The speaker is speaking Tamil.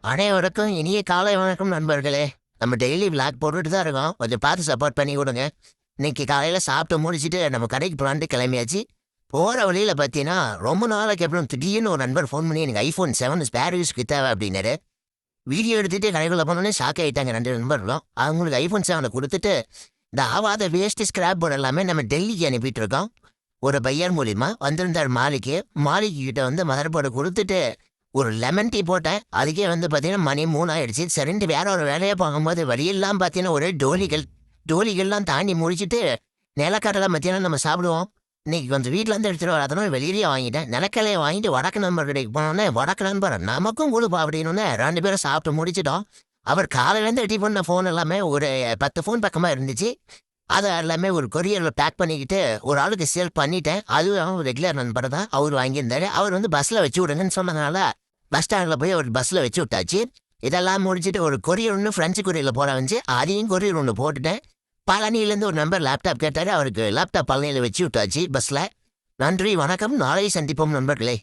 அனைவருக்கும் இனிய காலை வணக்கம் நண்பர்களே. நம்ம டெய்லி விளாக் போட்டுட்டு தான் இருக்கோம். கொஞ்சம் பார்த்து சப்போர்ட் பண்ணி கொடுங்க. இன்னைக்கு காலையில் சாப்பிட்டு முடிச்சுட்டு நம்ம கடைக்கு போலான்ட்டு கிளம்பியாச்சு. போகிற வழியில் பார்த்தீங்கன்னா ரொம்ப நாளைக்கு அப்புறம் திடீர்னு ஒரு நண்பர் ஃபோன் பண்ணி எனக்கு iPhone 7 ஸ்பேர் யூஸ்க்கு தேவை அப்படின்னாரு. வீடியோ எடுத்துகிட்டு கடைக்குள்ளே போனோடனே ஷாக் ஆகிட்டாங்க ரெண்டு நண்பர்களும். அவங்களுக்கு iPhone 7 கொடுத்துட்டு இந்த ஆவாத வேஸ்ட் ஸ்கிராப் போர்டு எல்லாமே நம்ம டெல்லிக்கு அனுப்பிட்டு இருக்கோம். ஒரு பையர் மூலியமா வந்திருந்தார் மாலிக்கு. மாலிக்கு கிட்ட வந்து மதர் போர்டை கொடுத்துட்டு ஒரு லெமன் டீ போட்டேன். அதுக்கே வந்து பார்த்தீங்கன்னா மணி 3 ஆயிடுச்சு. சரின்ட்டு வேற ஒரு வேலையை பார்க்கும்போது வழியெல்லாம் பார்த்தீங்கன்னா ஒரே டோலிகள்லாம் தாண்டி முடிச்சுட்டு நிலக்கடலை மத்தியானம் நம்ம சாப்பிடுவோம். இன்னைக்கு கொஞ்சம் வீட்டிலேருந்து எடுத்துகிட்டு வராதனும் வெளியிலேயே வாங்கிட்டேன். நிலக்கலையை வாங்கிட்டு வடக்கு நண்பர் கடைக்கு போனோன்னே வடக்கு நண்பர் நமக்கும் கொடுப்பா அப்படின்னு ரெண்டு பேரும் சாப்பிட்டு முடிச்சிட்டோம். அவர் காலையிலேருந்து ரெடி பண்ண ஃபோன் எல்லாமே ஒரு 10 ஃபோன் பக்கமாக இருந்துச்சு. அதை எல்லாமே ஒரு கொரியரில் பேக் பண்ணிக்கிட்டு ஒரு ஆளுக்கு சேல் பண்ணிட்டேன். அதுவும் ரெகுலர் நண்பர் தான். அவர் வாங்கியிருந்தாரு. அவர் வந்து பஸ்ஸில் வச்சு விடுங்கன்னு சொன்னதுனால பஸ் ஸ்டாண்டில் போய் ஒரு பஸ்ஸில் வச்சு விட்டாச்சு. இதெல்லாம் முடிச்சுட்டு ஒரு கொரியர் ஒன்று ஃப்ரெஞ்சு கொரியரில் போட வந்துச்சு. அதையும் கொரியர் ஒன்று போட்டுட்டேன். பழனியிலேருந்து ஒரு நம்பர் லேப்டாப் கேட்டார். அவருக்கு லேப்டாப் பழனியில் வச்சு விட்டாச்சு பஸ்ஸில். நன்றி வணக்கம். நாளை சந்திப்போம் நண்பர்களே.